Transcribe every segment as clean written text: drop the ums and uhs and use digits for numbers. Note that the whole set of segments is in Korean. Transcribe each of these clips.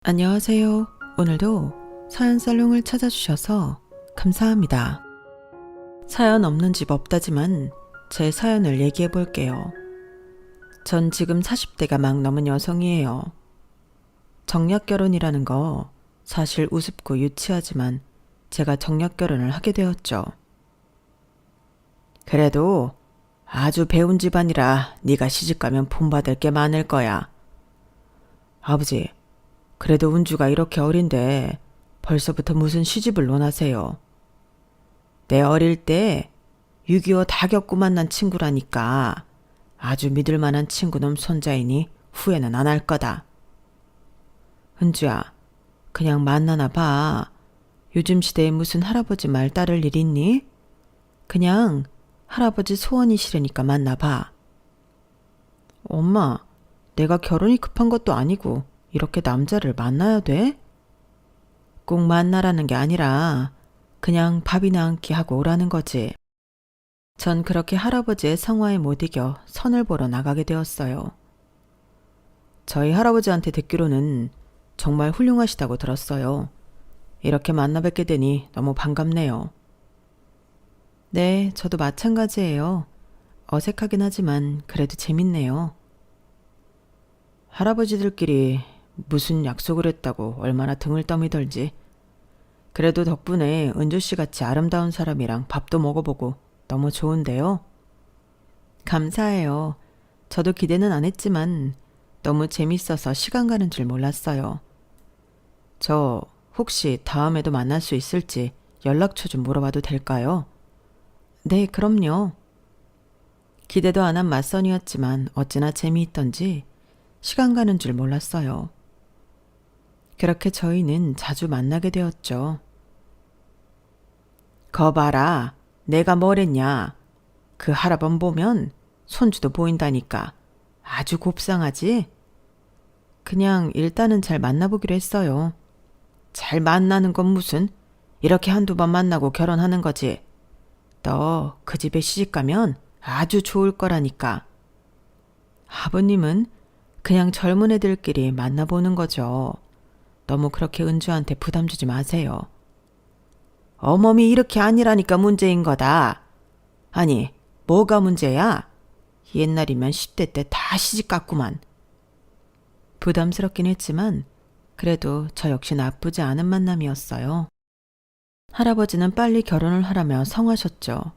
안녕하세요. 오늘도 사연 살롱을 찾아주셔서 감사합니다. 사연 없는 집 없다지만 제 사연을 얘기해 볼게요. 전 지금 40대가 막 넘은 여성이에요. 정략 결혼이라는 거 사실 우습고 유치하지만 제가 정략 결혼을 하게 되었죠. 그래도 아주 배운 집안이라 네가 시집가면 본받을 게 많을 거야. 아버지, 그래도 은주가 이렇게 어린데 벌써부터 무슨 시집을 논하세요. 내 어릴 때 6.25 다 겪고 만난 친구라니까 아주 믿을 만한 친구놈 손자이니 후회는 안 할 거다. 은주야, 그냥 만나나 봐. 요즘 시대에 무슨 할아버지 말 따를 일 있니? 그냥 할아버지 소원이 싫으니까 만나봐. 엄마, 내가 결혼이 급한 것도 아니고 이렇게 남자를 만나야 돼? 꼭 만나라는 게 아니라 그냥 밥이나 한 끼 하고 오라는 거지. 전 그렇게 할아버지의 성화에 못 이겨 선을 보러 나가게 되었어요. 저희 할아버지한테 듣기로는 정말 훌륭하시다고 들었어요. 이렇게 만나 뵙게 되니 너무 반갑네요. 네, 저도 마찬가지예요. 어색하긴 하지만 그래도 재밌네요. 할아버지들끼리 무슨 약속을 했다고 얼마나 등을 떠미덜지. 그래도 덕분에 은주씨 같이 아름다운 사람이랑 밥도 먹어보고 너무 좋은데요. 감사해요. 저도 기대는 안 했지만 너무 재밌어서 시간 가는 줄 몰랐어요. 저 혹시 다음에도 만날 수 있을지 연락처 좀 물어봐도 될까요? 네, 그럼요. 기대도 안 한 맞선이었지만 어찌나 재미있던지 시간 가는 줄 몰랐어요. 그렇게 저희는 자주 만나게 되었죠. 거 봐라. 내가 뭐랬냐. 그 할아범 보면 손주도 보인다니까. 아주 곱상하지? 그냥 일단은 잘 만나보기로 했어요. 잘 만나는 건 무슨? 이렇게 한두 번 만나고 결혼하는 거지. 너 그 집에 시집가면 아주 좋을 거라니까. 아버님은 그냥 젊은 애들끼리 만나보는 거죠. 너무 그렇게 은주한테 부담 주지 마세요. 어머니 이렇게 아니라니까 문제인 거다. 아니, 뭐가 문제야? 옛날이면 10대 때 다 시집 갔구만. 부담스럽긴 했지만 그래도 저 역시 나쁘지 않은 만남이었어요. 할아버지는 빨리 결혼을 하라며 성하셨죠.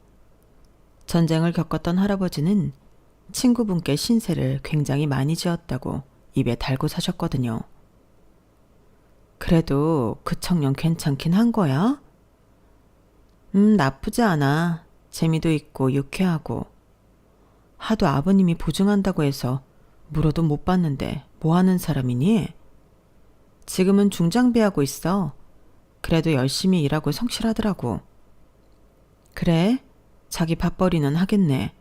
전쟁을 겪었던 할아버지는 친구분께 신세를 굉장히 많이 지었다고 입에 달고 사셨거든요. 그래도 그 청년 괜찮긴 한 거야? 나쁘지 않아. 재미도 있고 유쾌하고. 하도 아버님이 보증한다고 해서 물어도 못 봤는데 뭐 하는 사람이니? 지금은 중장비하고 있어. 그래도 열심히 일하고 성실하더라고. 그래? 자기 밥벌이는 하겠네.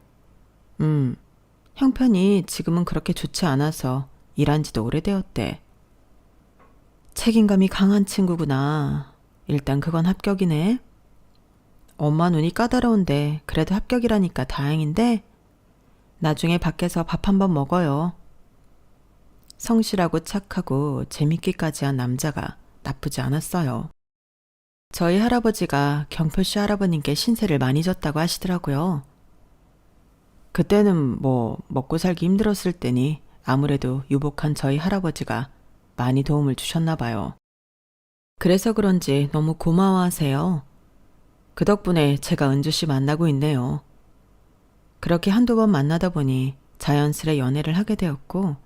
형편이 지금은 그렇게 좋지 않아서 일한 지도 오래되었대. 책임감이 강한 친구구나. 일단 그건 합격이네. 엄마 눈이 까다로운데 그래도 합격이라니까 다행인데 나중에 밖에서 밥 한번 먹어요. 성실하고 착하고 재밌기까지 한 남자가 나쁘지 않았어요. 저희 할아버지가 경표씨 할아버님께 신세를 많이 졌다고 하시더라고요. 그때는 뭐 먹고 살기 힘들었을 때니 아무래도 유복한 저희 할아버지가 많이 도움을 주셨나 봐요. 그래서 그런지 너무 고마워하세요. 그 덕분에 제가 은주씨 만나고 있네요. 그렇게 한두 번 만나다 보니 자연스레 연애를 하게 되었고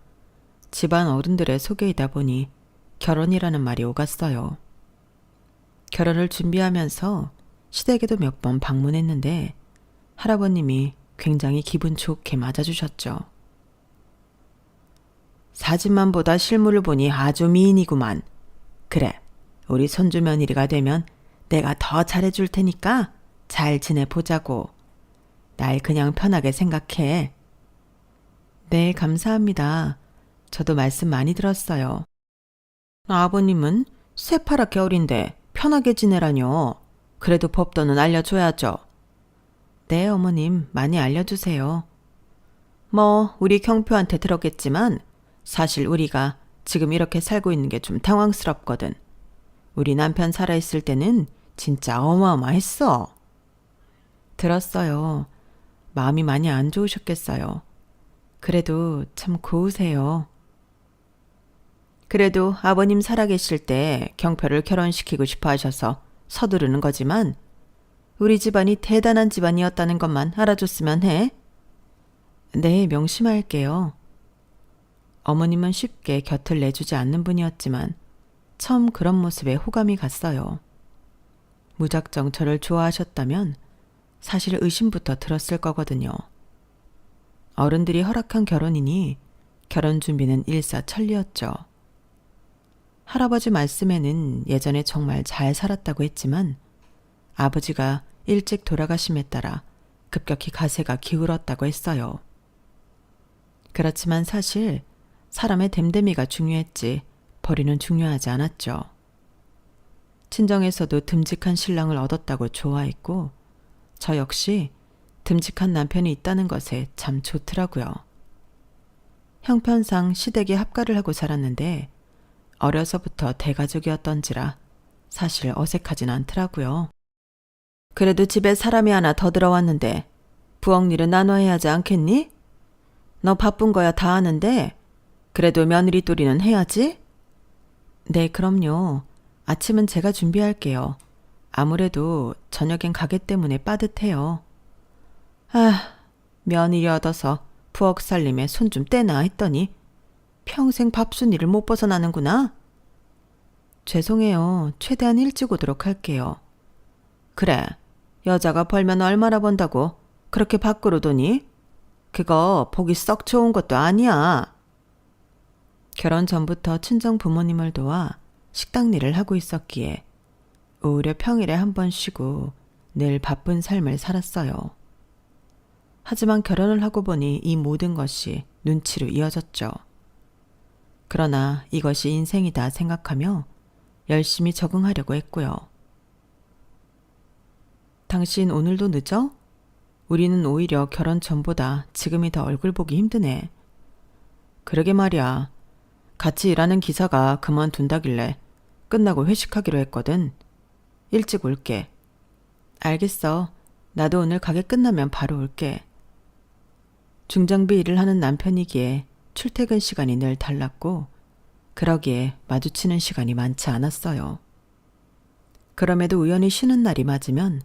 집안 어른들의 소개이다 보니 결혼이라는 말이 오갔어요. 결혼을 준비하면서 시댁에도 몇 번 방문했는데 할아버님이 굉장히 기분 좋게 맞아주셨죠. 사진만 보다 실물을 보니 아주 미인이구만. 그래, 우리 손주 며느리가 되면 내가 더 잘해줄 테니까 잘 지내보자고. 날 그냥 편하게 생각해. 네, 감사합니다. 저도 말씀 많이 들었어요. 아버님은 새파랗게 어린데 편하게 지내라뇨. 그래도 법도는 알려줘야죠. 네, 어머님, 많이 알려주세요. 뭐 우리 경표한테 들었겠지만 사실 우리가 지금 이렇게 살고 있는 게 좀 당황스럽거든. 우리 남편 살아있을 때는 진짜 어마어마했어. 들었어요. 마음이 많이 안 좋으셨겠어요. 그래도 참 고우세요. 그래도 아버님 살아계실 때 경표를 결혼시키고 싶어 하셔서 서두르는 거지만 우리 집안이 대단한 집안이었다는 것만 알아줬으면 해. 네, 명심할게요. 어머님은 쉽게 곁을 내주지 않는 분이었지만 처음 그런 모습에 호감이 갔어요. 무작정 저를 좋아하셨다면 사실 의심부터 들었을 거거든요. 어른들이 허락한 결혼이니 결혼 준비는 일사천리였죠. 할아버지 말씀에는 예전에 정말 잘 살았다고 했지만 아버지가 일찍 돌아가심에 따라 급격히 가세가 기울었다고 했어요. 그렇지만 사실 사람의 됨됨이가 중요했지 벌이는 중요하지 않았죠. 친정에서도 듬직한 신랑을 얻었다고 좋아했고 저 역시 듬직한 남편이 있다는 것에 참 좋더라고요. 형편상 시댁에 합가를 하고 살았는데 어려서부터 대가족이었던지라 사실 어색하진 않더라고요. 그래도 집에 사람이 하나 더 들어왔는데 부엌 일은 나눠야 하지 않겠니? 너 바쁜 거야 다 아는데 그래도 며느리 또리는 해야지? 네, 그럼요. 아침은 제가 준비할게요. 아무래도 저녁엔 가게 때문에 빠듯해요. 아, 며느리 얻어서 부엌 살림에 손 좀 떼나 했더니 평생 밥순이를 못 벗어나는구나. 죄송해요. 최대한 일찍 오도록 할게요. 그래, 여자가 벌면 얼마나 번다고 그렇게 밖으로 도니? 그거 보기 썩 좋은 것도 아니야. 결혼 전부터 친정 부모님을 도와 식당 일을 하고 있었기에 오히려 평일에 한 번 쉬고 늘 바쁜 삶을 살았어요. 하지만 결혼을 하고 보니 이 모든 것이 눈치로 이어졌죠. 그러나 이것이 인생이다 생각하며 열심히 적응하려고 했고요. 당신 오늘도 늦어? 우리는 오히려 결혼 전보다 지금이 더 얼굴 보기 힘드네. 그러게 말이야. 같이 일하는 기사가 그만둔다길래 끝나고 회식하기로 했거든. 일찍 올게. 알겠어. 나도 오늘 가게 끝나면 바로 올게. 중장비 일을 하는 남편이기에 출퇴근 시간이 늘 달랐고 그러기에 마주치는 시간이 많지 않았어요. 그럼에도 우연히 쉬는 날이 맞으면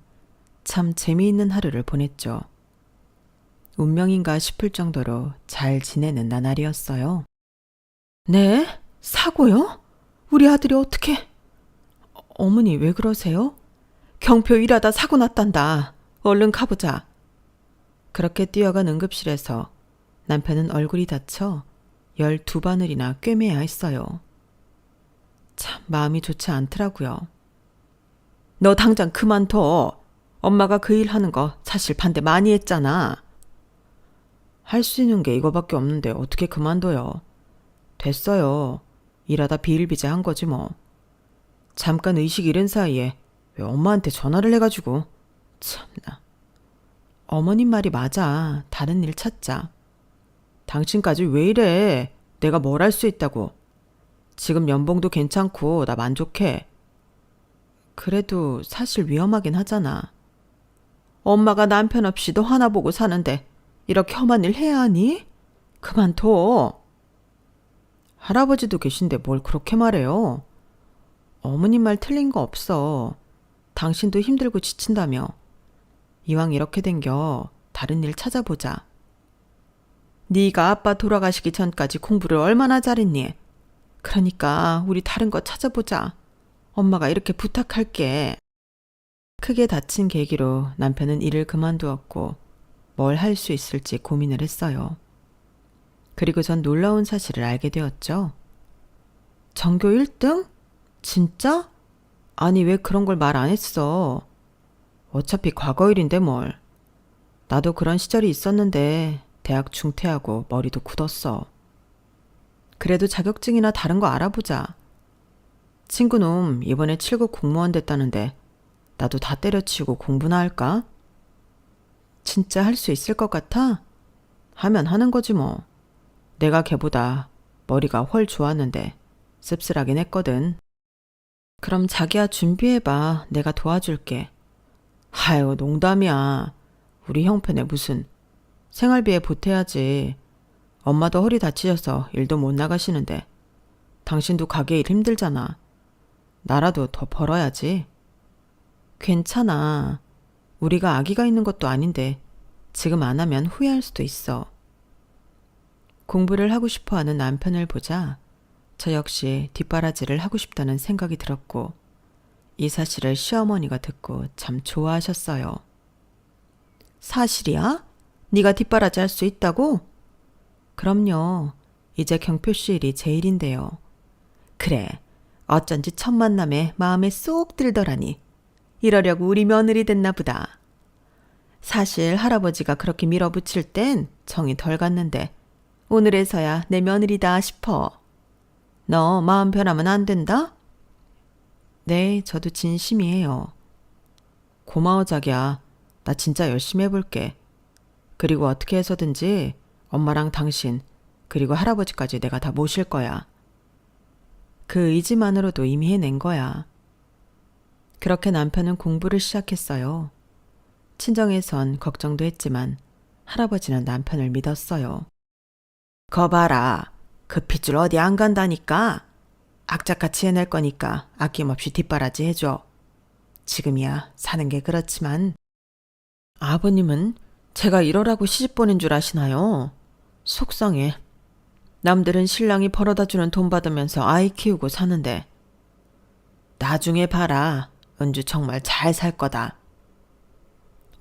참 재미있는 하루를 보냈죠. 운명인가 싶을 정도로 잘 지내는 나날이었어요. 네? 사고요? 우리 아들이 어떻게... 어머니 왜 그러세요? 경표 일하다 사고 났단다. 얼른 가보자. 그렇게 뛰어간 응급실에서 남편은 얼굴이 다쳐 12바늘이나 꿰매야 했어요. 참 마음이 좋지 않더라고요. 너 당장 그만둬. 엄마가 그 일 하는 거 사실 반대 많이 했잖아. 할 수 있는 게 이거밖에 없는데 어떻게 그만둬요. 됐어요. 일하다 비일비재한 거지 뭐. 잠깐 의식 잃은 사이에 왜 엄마한테 전화를 해가지고. 참나. 어머님 말이 맞아. 다른 일 찾자. 당신까지 왜 이래. 내가 뭘 할 수 있다고. 지금 연봉도 괜찮고 나 만족해. 그래도 사실 위험하긴 하잖아. 엄마가 남편 없이 너 하나 보고 사는데 이렇게 험한 일 해야 하니? 그만둬. 할아버지도 계신데 뭘 그렇게 말해요. 어머님 말 틀린 거 없어. 당신도 힘들고 지친다며. 이왕 이렇게 된겨 다른 일 찾아보자. 네가 아빠 돌아가시기 전까지 공부를 얼마나 잘했니? 그러니까 우리 다른 거 찾아보자. 엄마가 이렇게 부탁할게. 크게 다친 계기로 남편은 일을 그만두었고 뭘 할 수 있을지 고민을 했어요. 그리고 전 놀라운 사실을 알게 되었죠. 전교 1등? 진짜? 아니 왜 그런 걸 말 안 했어. 어차피 과거 일인데 뭘. 나도 그런 시절이 있었는데 대학 중퇴하고 머리도 굳었어. 그래도 자격증이나 다른 거 알아보자. 친구놈 이번에 7급 공무원 됐다는데 나도 다 때려치우고 공부나 할까? 진짜 할 수 있을 것 같아? 하면 하는 거지 뭐. 내가 걔보다 머리가 훨 좋았는데 씁쓸하긴 했거든. 그럼 자기야 준비해봐. 내가 도와줄게. 아유, 농담이야. 우리 형편에 무슨. 생활비에 보태야지. 엄마도 허리 다치셔서 일도 못 나가시는데 당신도 가게 일 힘들잖아. 나라도 더 벌어야지. 괜찮아. 우리가 아기가 있는 것도 아닌데 지금 안 하면 후회할 수도 있어. 공부를 하고 싶어 하는 남편을 보자 저 역시 뒷바라지를 하고 싶다는 생각이 들었고 이 사실을 시어머니가 듣고 참 좋아하셨어요. 사실이야? 네가 뒷바라지 할 수 있다고? 그럼요. 이제 경표 씨 일이 제 일인데요. 그래. 어쩐지 첫 만남에 마음에 쏙 들더라니. 이러려고 우리 며느리 됐나 보다. 사실 할아버지가 그렇게 밀어붙일 땐 정이 덜 갔는데 오늘에서야 내 며느리다 싶어. 너 마음 변하면 안 된다? 네, 저도 진심이에요. 고마워 자기야. 나 진짜 열심히 해볼게. 그리고 어떻게 해서든지 엄마랑 당신 그리고 할아버지까지 내가 다 모실 거야. 그 의지만으로도 이미 해낸 거야. 그렇게 남편은 공부를 시작했어요. 친정에선 걱정도 했지만 할아버지는 남편을 믿었어요. 거 봐라. 그 핏줄 어디 안 간다니까. 악착같이 해낼 거니까 아낌없이 뒷바라지 해줘. 지금이야 사는 게 그렇지만. 아버님은 제가 이러라고 시집 보낸 줄 아시나요? 속상해. 남들은 신랑이 벌어다 주는 돈 받으면서 아이 키우고 사는데 나중에 봐라. 은주 정말 잘 살 거다.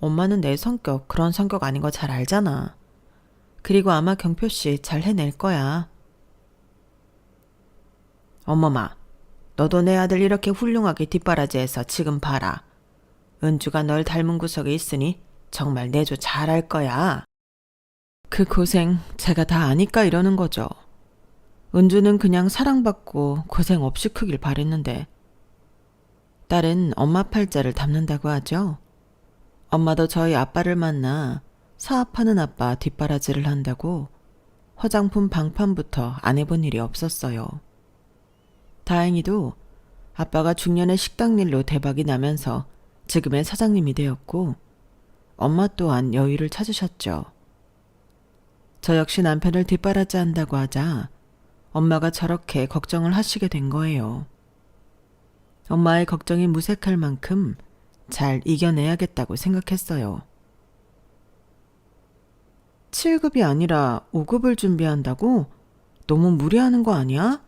엄마는 내 성격 그런 성격 아닌 거 잘 알잖아. 그리고 아마 경표씨 잘 해낼 거야. 어머마, 너도 내 아들 이렇게 훌륭하게 뒷바라지해서 지금 봐라. 은주가 널 닮은 구석에 있으니 정말 내조 잘할 거야. 그 고생 제가 다 아니까 이러는 거죠. 은주는 그냥 사랑받고 고생 없이 크길 바랬는데 딸은 엄마 팔자를 담는다고 하죠. 엄마도 저희 아빠를 만나 사업하는 아빠 뒷바라지를 한다고 화장품 방판부터 안 해본 일이 없었어요. 다행히도 아빠가 중년에 식당 일로 대박이 나면서 지금의 사장님이 되었고 엄마 또한 여유를 찾으셨죠. 저 역시 남편을 뒷바라지 한다고 하자 엄마가 저렇게 걱정을 하시게 된 거예요. 엄마의 걱정이 무색할 만큼 잘 이겨내야겠다고 생각했어요. 7급이 아니라 5급을 준비한다고? 너무 무리하는 거 아니야?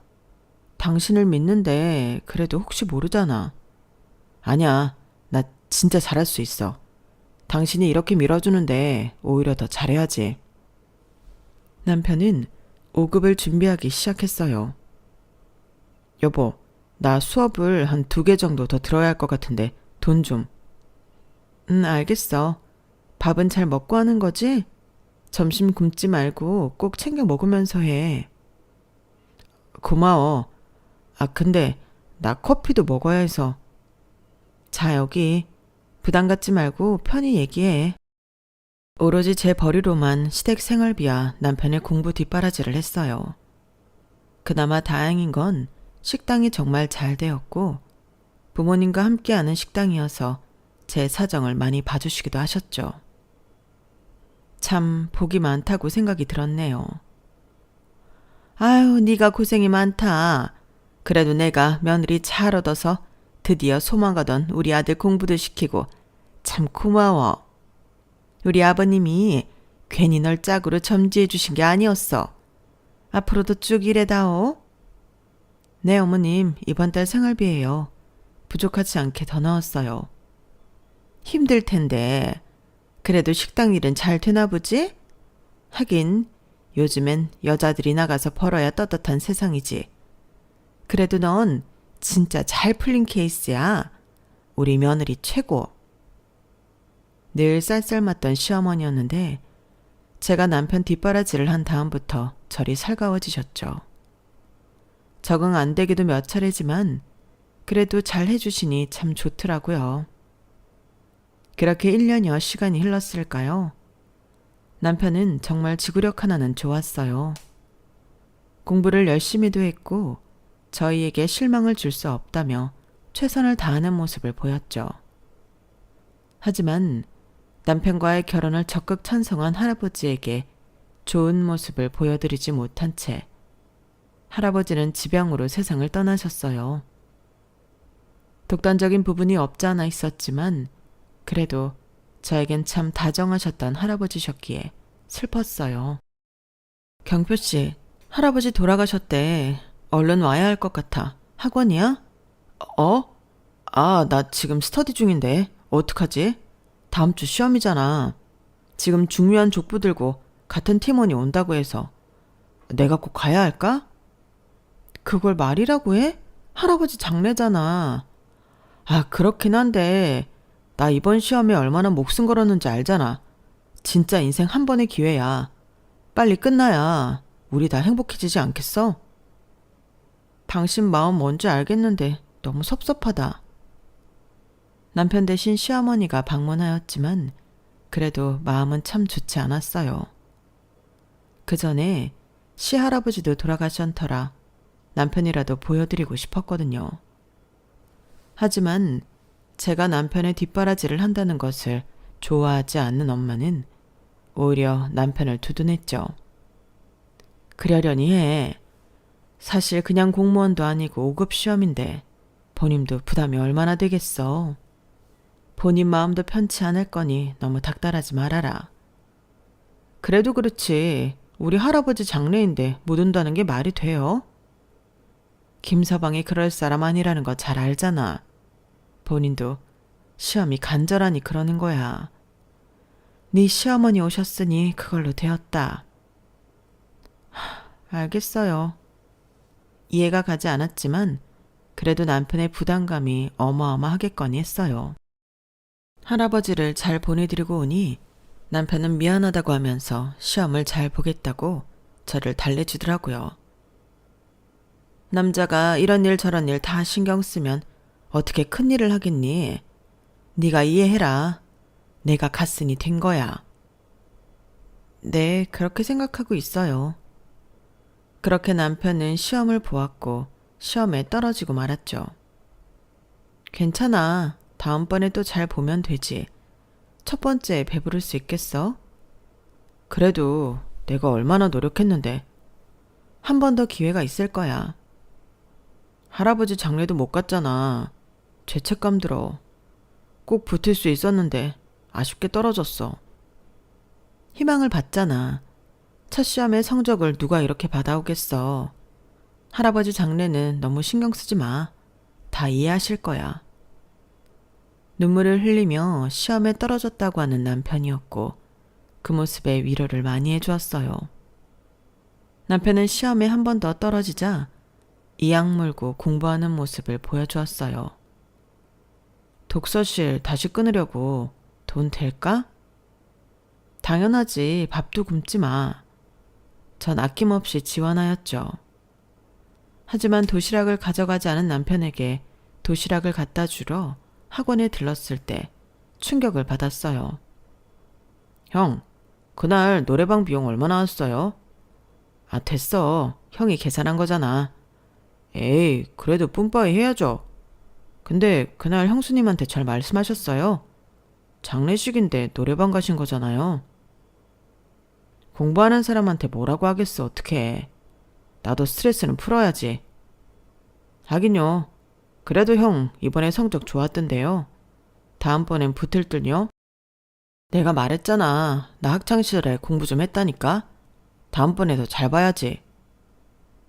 당신을 믿는데 그래도 혹시 모르잖아. 아니야, 나 진짜 잘할 수 있어. 당신이 이렇게 밀어주는데 오히려 더 잘해야지. 남편은 5급을 준비하기 시작했어요. 여보, 나 수업을 한 2개 정도 더 들어야 할 것 같은데 돈 좀. 알겠어. 밥은 잘 먹고 하는 거지? 점심 굶지 말고 꼭 챙겨 먹으면서 해. 고마워. 근데 나 커피도 먹어야 해서. 자, 여기. 부담 갖지 말고 편히 얘기해. 오로지 제 벌이로만 시댁 생활비와 남편의 공부 뒷바라지를 했어요. 그나마 다행인 건 식당이 정말 잘 되었고 부모님과 함께하는 식당이어서 제 사정을 많이 봐주시기도 하셨죠. 참 복이 많다고 생각이 들었네요. 아유, 네가 고생이 많다. 그래도 내가 며느리 잘 얻어서 드디어 소망하던 우리 아들 공부도 시키고 참 고마워. 우리 아버님이 괜히 널 짝으로 점지해 주신 게 아니었어. 앞으로도 쭉 일해다오. 네, 어머님, 이번 달 생활비예요. 부족하지 않게 더 넣었어요. 힘들 텐데 그래도 식당 일은 잘 되나 보지? 하긴 요즘엔 여자들이 나가서 벌어야 떳떳한 세상이지. 그래도 넌 진짜 잘 풀린 케이스야. 우리 며느리 최고. 늘 쌀쌀맞던 시어머니였는데 제가 남편 뒷바라지를 한 다음부터 저리 살가워지셨죠. 적응 안 되기도 몇 차례지만 그래도 잘 해주시니 참 좋더라고요. 그렇게 1년여 시간이 흘렀을까요? 남편은 정말 지구력 하나는 좋았어요. 공부를 열심히도 했고 저희에게 실망을 줄 수 없다며 최선을 다하는 모습을 보였죠. 하지만 남편과의 결혼을 적극 찬성한 할아버지에게 좋은 모습을 보여드리지 못한 채 할아버지는 지병으로 세상을 떠나셨어요. 독단적인 부분이 없지 않아 있었지만 그래도 저에겐 참 다정하셨던 할아버지셨기에 슬펐어요. 경표씨, 할아버지 돌아가셨대. 얼른 와야 할 것 같아. 학원이야? 어? 아, 나 지금 스터디 중인데. 어떡하지? 다음 주 시험이잖아. 지금 중요한 족부 들고 같은 팀원이 온다고 해서 내가 꼭 가야 할까? 그걸 말이라고 해? 할아버지 장례잖아. 아, 그렇긴 한데 나 이번 시험에 얼마나 목숨 걸었는지 알잖아. 진짜 인생 한 번의 기회야. 빨리 끝나야 우리 다 행복해지지 않겠어? 당신 마음 뭔지 알겠는데 너무 섭섭하다. 남편 대신 시어머니가 방문하였지만 그래도 마음은 참 좋지 않았어요. 그 전에 시할아버지도 돌아가신 터라 남편이라도 보여드리고 싶었거든요. 하지만 제가 남편의 뒷바라지를 한다는 것을 좋아하지 않는 엄마는 오히려 남편을 두둔했죠. 그러려니 해. 사실 그냥 공무원도 아니고 5급 시험인데 본인도 부담이 얼마나 되겠어. 본인 마음도 편치 않을 거니 너무 닥달하지 말아라. 그래도 그렇지 우리 할아버지 장례인데 못 온다는 게 말이 돼요? 김서방이 그럴 사람 아니라는 거 잘 알잖아. 본인도 시험이 간절하니 그러는 거야. 네 시어머니 오셨으니 그걸로 되었다. 알겠어요. 이해가 가지 않았지만 그래도 남편의 부담감이 어마어마하겠거니 했어요. 할아버지를 잘 보내드리고 오니 남편은 미안하다고 하면서 시험을 잘 보겠다고 저를 달래주더라고요. 남자가 이런 일 저런 일 다 신경 쓰면 어떻게 큰일을 하겠니? 네가 이해해라. 내가 갔으니 된 거야. 네, 그렇게 생각하고 있어요. 그렇게 남편은 시험을 보았고 시험에 떨어지고 말았죠. 괜찮아. 다음번에 또 잘 보면 되지. 첫 번째에 배부를 수 있겠어? 그래도 내가 얼마나 노력했는데. 한 번 더 기회가 있을 거야. 할아버지 장례도 못 갔잖아. 죄책감 들어. 꼭 붙을 수 있었는데 아쉽게 떨어졌어. 희망을 받잖아. 첫 시험의 성적을 누가 이렇게 받아오겠어. 할아버지 장례는 너무 신경 쓰지 마. 다 이해하실 거야. 눈물을 흘리며 시험에 떨어졌다고 하는 남편이었고 그 모습에 위로를 많이 해주었어요. 남편은 시험에 한 번 더 떨어지자 이악 물고 공부하는 모습을 보여주었어요. 독서실 다시 끊으려고 돈 될까? 당연하지. 밥도 굶지 마. 전 아낌없이 지원하였죠. 하지만 도시락을 가져가지 않은 남편에게 도시락을 갖다 주러 학원에 들렀을 때 충격을 받았어요. 형, 그날 노래방 비용 얼마 나왔어요? 아, 됐어. 형이 계산한 거잖아. 에이, 그래도 뿜빠이 해야죠. 근데 그날 형수님한테 잘 말씀하셨어요? 장례식인데 노래방 가신 거잖아요. 공부하는 사람한테 뭐라고 하겠어, 어떡해. 나도 스트레스는 풀어야지. 하긴요. 그래도 형 이번에 성적 좋았던데요. 다음번엔 붙을 듯요. 내가 말했잖아. 나 학창시절에 공부 좀 했다니까. 다음번에도 잘 봐야지.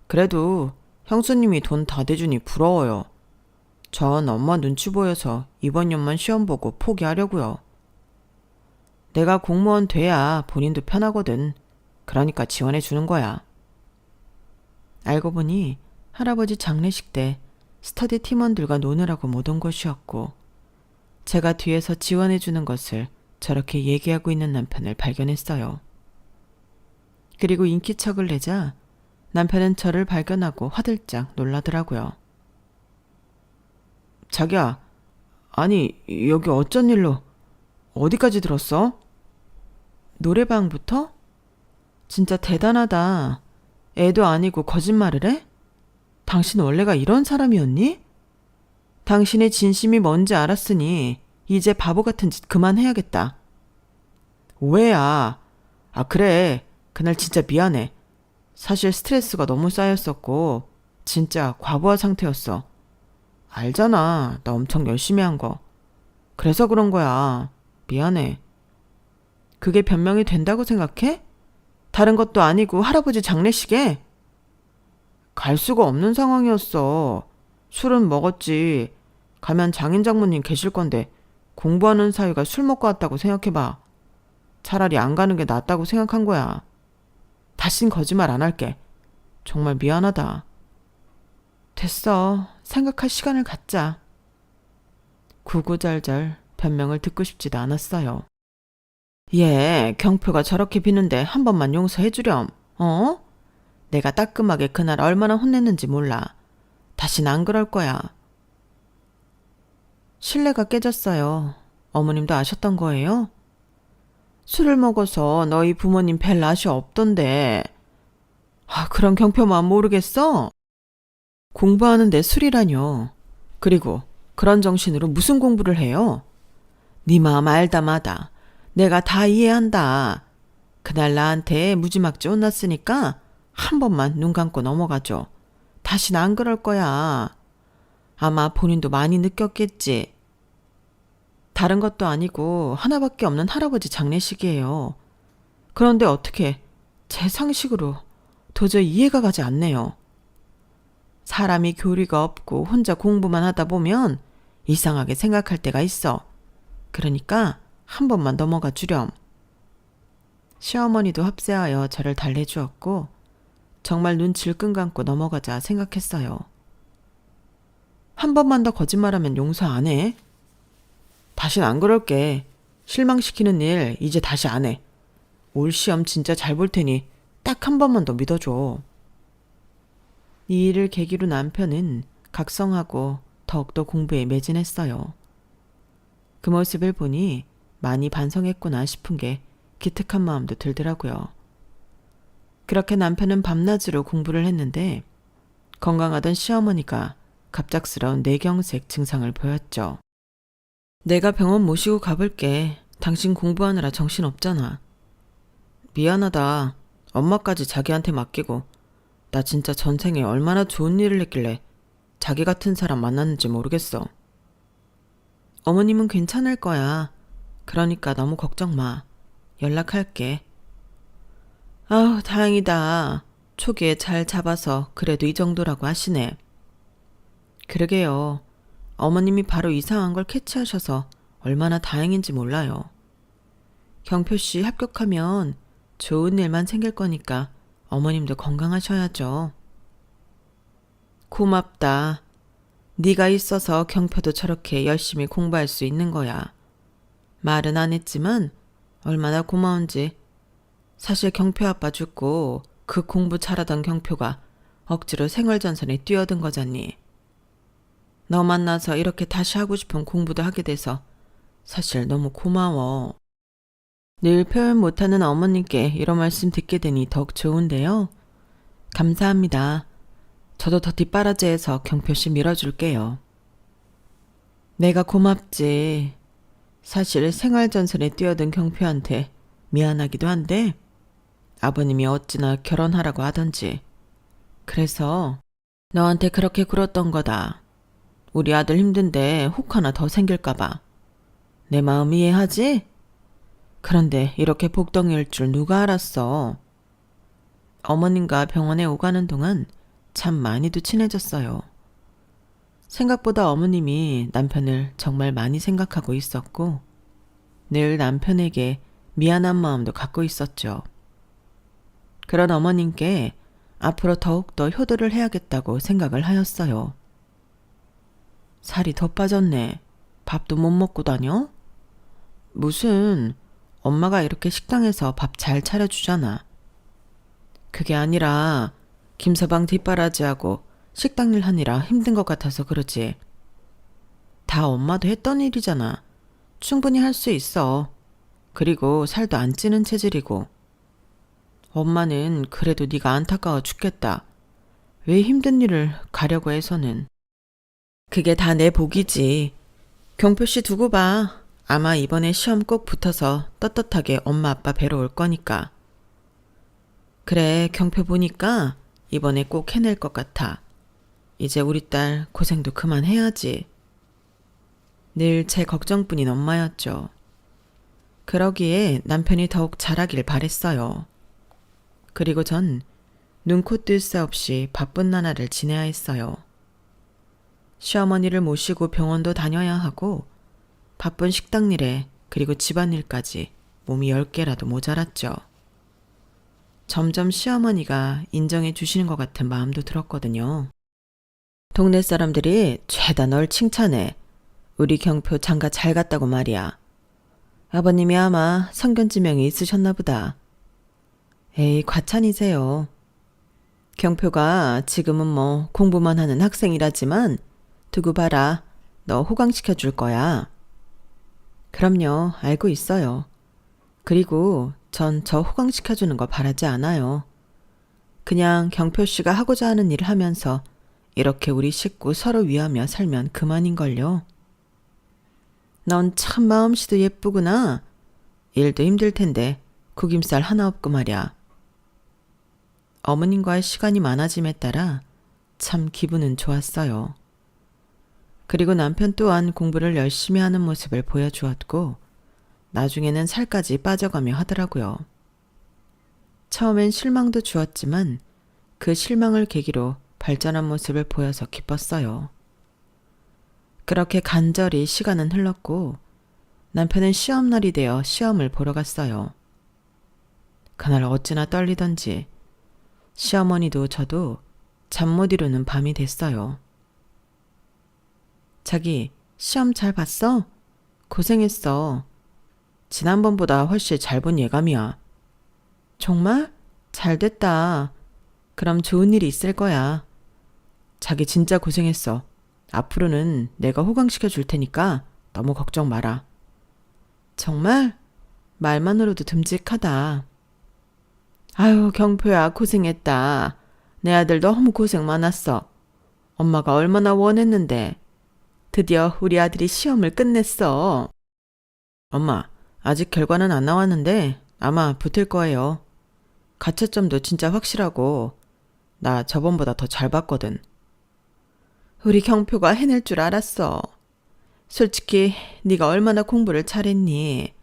그래도 형수님이 돈 다 대주니 부러워요. 전 엄마 눈치 보여서 이번 년만 시험 보고 포기하려고요. 내가 공무원 돼야 본인도 편하거든. 그러니까 지원해 주는 거야. 알고 보니 할아버지 장례식 때 스터디 팀원들과 노느라고 못 온 것이었고 제가 뒤에서 지원해 주는 것을 저렇게 얘기하고 있는 남편을 발견했어요. 그리고 인기척을 내자 남편은 저를 발견하고 화들짝 놀라더라고요. 자기야, 아니 여기 어쩐 일로 어디까지 들었어? 노래방부터? 진짜 대단하다. 애도 아니고 거짓말을 해? 당신 원래가 이런 사람이었니? 당신의 진심이 뭔지 알았으니 이제 바보 같은 짓 그만해야겠다. 오해야. 아, 그래. 그날 진짜 미안해. 사실 스트레스가 너무 쌓였었고 진짜 과부하 상태였어. 알잖아. 나 엄청 열심히 한 거. 그래서 그런 거야. 미안해. 그게 변명이 된다고 생각해? 다른 것도 아니고 할아버지 장례식에? 갈 수가 없는 상황이었어. 술은 먹었지. 가면 장인 장모님 계실 건데 공부하는 사이가 술 먹고 왔다고 생각해봐. 차라리 안 가는 게 낫다고 생각한 거야. 다신 거짓말 안 할게. 정말 미안하다. 됐어. 생각할 시간을 갖자. 구구절절 변명을 듣고 싶지도 않았어요. 얘 경표가 저렇게 비는데 한 번만 용서해주렴. 어? 내가 따끔하게 그날 얼마나 혼냈는지 몰라. 다신 안 그럴 거야. 신뢰가 깨졌어요. 어머님도 아셨던 거예요? 술을 먹어서 너희 부모님 뵐 낯이 없던데. 아, 그런 경표만 모르겠어? 공부하는데 술이라뇨. 그리고 그런 정신으로 무슨 공부를 해요? 네 마음 알다 마다. 내가 다 이해한다. 그날 나한테 무지막지 혼났으니까 한 번만 눈 감고 넘어가줘. 다신 안 그럴 거야. 아마 본인도 많이 느꼈겠지. 다른 것도 아니고 하나밖에 없는 할아버지 장례식이에요. 그런데 어떻게 제 상식으로 도저히 이해가 가지 않네요. 사람이 교리가 없고 혼자 공부만 하다 보면 이상하게 생각할 때가 있어. 그러니까 한 번만 넘어가 주렴. 시어머니도 합세하여 저를 달래주었고 정말 눈 질끈 감고 넘어가자 생각했어요. 한 번만 더 거짓말하면 용서 안 해? 다신 안 그럴게. 실망시키는 일 이제 다시 안 해. 올 시험 진짜 잘 볼 테니 딱 한 번만 더 믿어줘. 이 일을 계기로 남편은 각성하고 더욱더 공부에 매진했어요. 그 모습을 보니 많이 반성했구나 싶은 게 기특한 마음도 들더라고요. 그렇게 남편은 밤낮으로 공부를 했는데 건강하던 시어머니가 갑작스러운 뇌경색 증상을 보였죠. 내가 병원 모시고 가볼게. 당신 공부하느라 정신없잖아. 미안하다. 엄마까지 자기한테 맡기고 나 진짜 전생에 얼마나 좋은 일을 했길래 자기 같은 사람 만났는지 모르겠어. 어머님은 괜찮을 거야. 그러니까 너무 걱정 마. 연락할게. 아우, 다행이다. 초기에 잘 잡아서 그래도 이 정도라고 하시네. 그러게요. 어머님이 바로 이상한 걸 캐치하셔서 얼마나 다행인지 몰라요. 경표씨 합격하면 좋은 일만 생길 거니까 어머님도 건강하셔야죠. 고맙다. 네가 있어서 경표도 저렇게 열심히 공부할 수 있는 거야. 말은 안 했지만 얼마나 고마운지. 사실 경표 아빠 죽고 그 공부 잘하던 경표가 억지로 생활전선에 뛰어든 거잖니. 너 만나서 이렇게 다시 하고 싶은 공부도 하게 돼서 사실 너무 고마워. 늘 표현 못하는 어머님께 이런 말씀 듣게 되니 더욱 좋은데요. 감사합니다. 저도 더 뒷바라지에서 경표씨 밀어줄게요. 내가 고맙지. 사실 생활전선에 뛰어든 경표한테 미안하기도 한데 아버님이 어찌나 결혼하라고 하던지. 그래서 너한테 그렇게 굴었던 거다. 우리 아들 힘든데 혹 하나 더 생길까봐. 내 마음 이해하지? 그런데 이렇게 복덩이일 줄 누가 알았어. 어머님과 병원에 오가는 동안 참 많이도 친해졌어요. 생각보다 어머님이 남편을 정말 많이 생각하고 있었고 늘 남편에게 미안한 마음도 갖고 있었죠. 그런 어머님께 앞으로 더욱더 효도를 해야겠다고 생각을 하였어요. 살이 더 빠졌네. 밥도 못 먹고 다녀? 무슨 엄마가 이렇게 식당에서 밥 잘 차려주잖아. 그게 아니라 김서방 뒷바라지하고 식당 일 하느라 힘든 것 같아서 그러지. 다 엄마도 했던 일이잖아. 충분히 할 수 있어. 그리고 살도 안 찌는 체질이고. 엄마는 그래도 네가 안타까워 죽겠다. 왜 힘든 일을 가려고 해서는. 그게 다 내 복이지. 경표씨 두고 봐. 아마 이번에 시험 꼭 붙어서 떳떳하게 엄마 아빠 뵈러 올 거니까. 그래, 경표 보니까 이번에 꼭 해낼 것 같아. 이제 우리 딸 고생도 그만해야지. 늘 제 걱정뿐인 엄마였죠. 그러기에 남편이 더욱 잘하길 바랬어요. 그리고 전 눈코 뜰 새 없이 바쁜 나날을 지내야 했어요. 시어머니를 모시고 병원도 다녀야 하고 바쁜 식당 일에 그리고 집안일까지 몸이 10개라도 모자랐죠. 점점 시어머니가 인정해 주시는 것 같은 마음도 들었거든요. 동네 사람들이 죄다 널 칭찬해. 우리 경표 장가 잘 갔다고 말이야. 아버님이 아마 성견지명이 있으셨나 보다. 에이, 과찬이세요. 경표가 지금은 뭐 공부만 하는 학생이라지만 두고 봐라. 너 호강시켜 줄 거야. 그럼요, 알고 있어요. 그리고 전 저 호강시켜 주는 거 바라지 않아요. 그냥 경표 씨가 하고자 하는 일을 하면서 이렇게 우리 식구 서로 위하며 살면 그만인걸요. 넌 참 마음씨도 예쁘구나. 일도 힘들 텐데 구김살 하나 없고 말이야. 어머님과의 시간이 많아짐에 따라 참 기분은 좋았어요. 그리고 남편 또한 공부를 열심히 하는 모습을 보여주었고 나중에는 살까지 빠져가며 하더라고요. 처음엔 실망도 주었지만 그 실망을 계기로 발전한 모습을 보여서 기뻤어요. 그렇게 간절히 시간은 흘렀고 남편은 시험날이 되어 시험을 보러 갔어요. 그날 어찌나 떨리던지 시어머니도 저도 잠 못 이루는 밤이 됐어요. 자기, 시험 잘 봤어? 고생했어. 지난번보다 훨씬 잘 본 예감이야. 정말? 잘 됐다. 그럼 좋은 일이 있을 거야. 자기 진짜 고생했어. 앞으로는 내가 호강시켜 줄 테니까 너무 걱정 마라. 정말? 말만으로도 듬직하다. 아유, 경표야, 고생했다. 내 아들 너무 고생 많았어. 엄마가 얼마나 원했는데. 드디어 우리 아들이 시험을 끝냈어. 엄마, 아직 결과는 안 나왔는데 아마 붙을 거예요. 가채점도 진짜 확실하고 나 저번보다 더 잘 봤거든. 우리 경표가 해낼 줄 알았어. 솔직히 네가 얼마나 공부를 잘했니?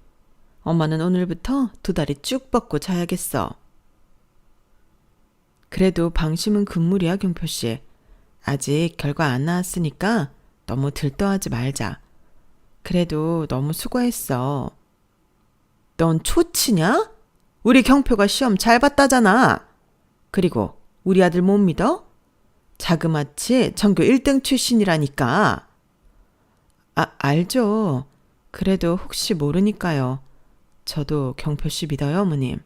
엄마는 오늘부터 2다리 쭉 뻗고 자야겠어. 그래도 방심은 금물이야, 경표씨. 아직 결과 안 나왔으니까 너무 들떠하지 말자. 그래도 너무 수고했어. 넌 초치냐? 우리 경표가 시험 잘 봤다잖아. 그리고 우리 아들 못 믿어? 자그마치 전교 1등 출신이라니까. 알죠. 그래도 혹시 모르니까요. 저도 경표씨 믿어요, 어머님.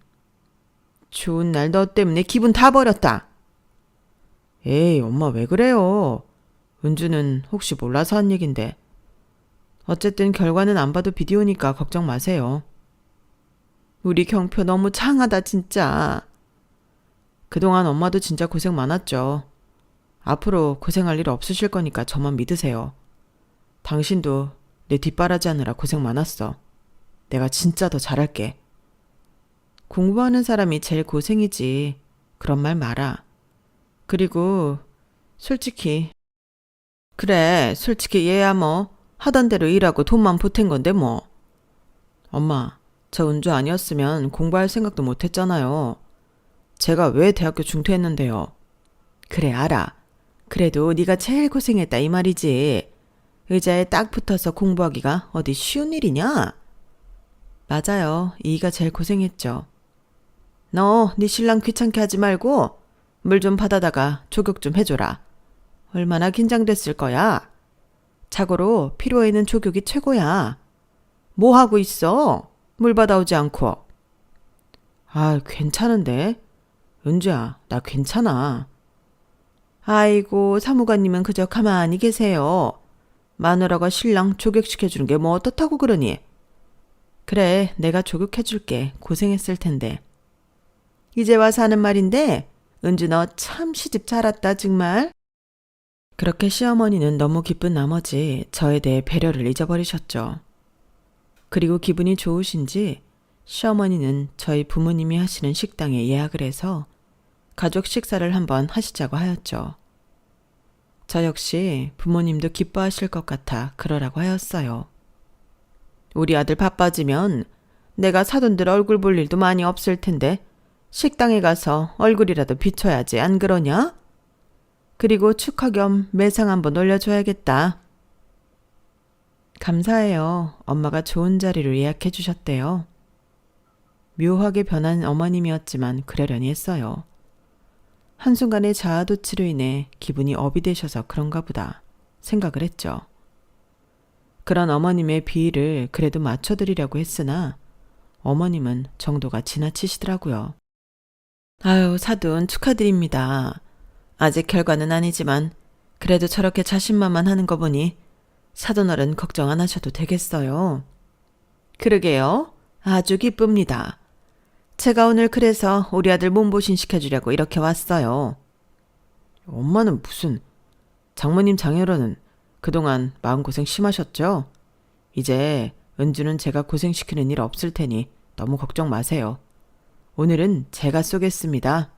좋은 날 너 때문에 기분 다 버렸다. 에이, 엄마 왜 그래요? 은주는 혹시 몰라서 한 얘긴데. 어쨌든 결과는 안 봐도 비디오니까 걱정 마세요. 우리 경표 너무 창하다 진짜. 그동안 엄마도 진짜 고생 많았죠. 앞으로 고생할 일 없으실 거니까 저만 믿으세요. 당신도 내 뒷바라지 하느라 고생 많았어. 내가 진짜 더 잘할게. 공부하는 사람이 제일 고생이지. 그런 말 마라. 그리고 솔직히 그래, 솔직히 얘야 뭐 하던 대로 일하고 돈만 보탠 건데 뭐. 엄마, 저 은주 아니었으면 공부할 생각도 못 했잖아요. 제가 왜 대학교 중퇴했는데요. 그래, 알아. 그래도 네가 제일 고생했다 이 말이지. 의자에 딱 붙어서 공부하기가 어디 쉬운 일이냐? 맞아요. 이이가 제일 고생했죠. 너 네 신랑 귀찮게 하지 말고 물 좀 받아다가 조격 좀 해줘라. 얼마나 긴장됐을 거야. 자고로 피로에는 조격이 최고야. 뭐 하고 있어? 물 받아오지 않고. 아, 괜찮은데. 은주야, 나 괜찮아. 아이고, 사무관님은 그저 가만히 계세요. 마누라가 신랑 조격시켜주는 게 뭐 어떻다고 그러니? 그래, 내가 조격해줄게. 고생했을 텐데. 이제 와서 하는 말인데 은주 너 참 시집 잘 왔다 정말. 그렇게 시어머니는 너무 기쁜 나머지 저에 대해 배려를 잊어버리셨죠. 그리고 기분이 좋으신지 시어머니는 저희 부모님이 하시는 식당에 예약을 해서 가족 식사를 한번 하시자고 하였죠. 저 역시 부모님도 기뻐하실 것 같아 그러라고 하였어요. 우리 아들 바빠지면 내가 사돈들 얼굴 볼 일도 많이 없을 텐데 식당에 가서 얼굴이라도 비춰야지 안 그러냐? 그리고 축하 겸 매상 한번 올려줘야겠다. 감사해요. 엄마가 좋은 자리로 예약해 주셨대요. 묘하게 변한 어머님이었지만 그러려니 했어요. 한순간의 자아도취로 인해 기분이 업이 되셔서 그런가 보다 생각을 했죠. 그런 어머님의 비위를 그래도 맞춰드리려고 했으나 어머님은 정도가 지나치시더라고요. 아유, 사돈 축하드립니다. 아직 결과는 아니지만 그래도 저렇게 자신만만하는 거 보니 사돈어른 걱정 안 하셔도 되겠어요. 그러게요. 아주 기쁩니다. 제가 오늘 그래서 우리 아들 몸보신 시켜주려고 이렇게 왔어요. 엄마는 무슨... 장모님 장여러는 그동안 마음고생 심하셨죠? 이제 은주는 제가 고생시키는 일 없을 테니 너무 걱정 마세요. 오늘은 제가 쏘겠습니다.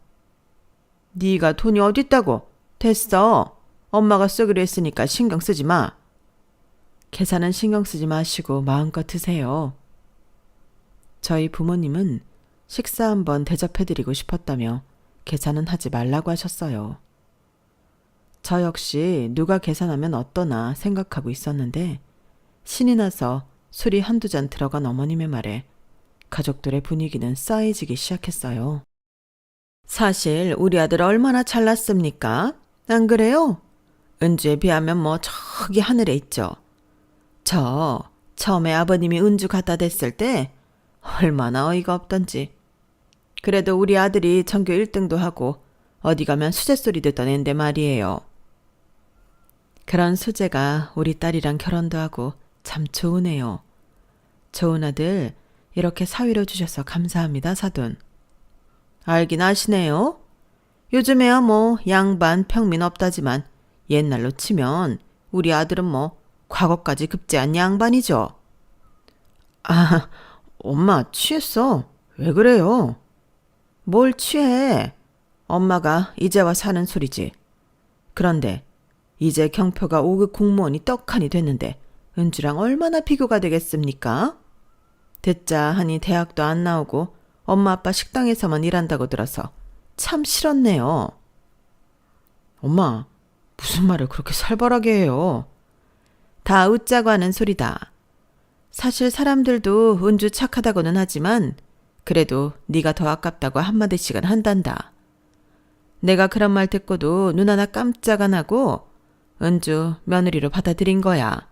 네가 돈이 어딨다고? 됐어. 엄마가 쏘기로 했으니까 신경 쓰지 마. 계산은 신경 쓰지 마시고 마음껏 드세요. 저희 부모님은 식사 한번 대접해드리고 싶었다며 계산은 하지 말라고 하셨어요. 저 역시 누가 계산하면 어떠나 생각하고 있었는데 신이 나서 술이 한두 잔 들어간 어머님의 말에 가족들의 분위기는 싸해지기 시작했어요. 사실 우리 아들 얼마나 잘났습니까? 안 그래요? 은주에 비하면 뭐 저기 하늘에 있죠. 처음에 아버님이 은주 갖다 댔을 때 얼마나 어이가 없던지. 그래도 우리 아들이 전교 1등도 하고 어디 가면 수제소리 듣던 앤데 말이에요. 그런 수제가 우리 딸이랑 결혼도 하고 참 좋으네요. 좋은 아들 이렇게 사위로 주셔서 감사합니다, 사돈. 알긴 아시네요. 요즘에야 뭐 양반 평민 없다지만 옛날로 치면 우리 아들은 뭐 과거까지 급제한 양반이죠. 아, 엄마 취했어. 왜 그래요? 뭘 취해? 엄마가 이제 와 사는 소리지. 그런데 이제 경표가 5급 공무원이 떡하니 됐는데 은주랑 얼마나 비교가 되겠습니까? 듣자 하니 대학도 안 나오고 엄마 아빠 식당에서만 일한다고 들어서 참 싫었네요. 엄마, 무슨 말을 그렇게 살벌하게 해요? 다 웃자고 하는 소리다. 사실 사람들도 은주 착하다고는 하지만 그래도 네가 더 아깝다고 한마디씩은 한단다. 내가 그런 말 듣고도 눈 하나 깜짝 안 하고 은주 며느리로 받아들인 거야.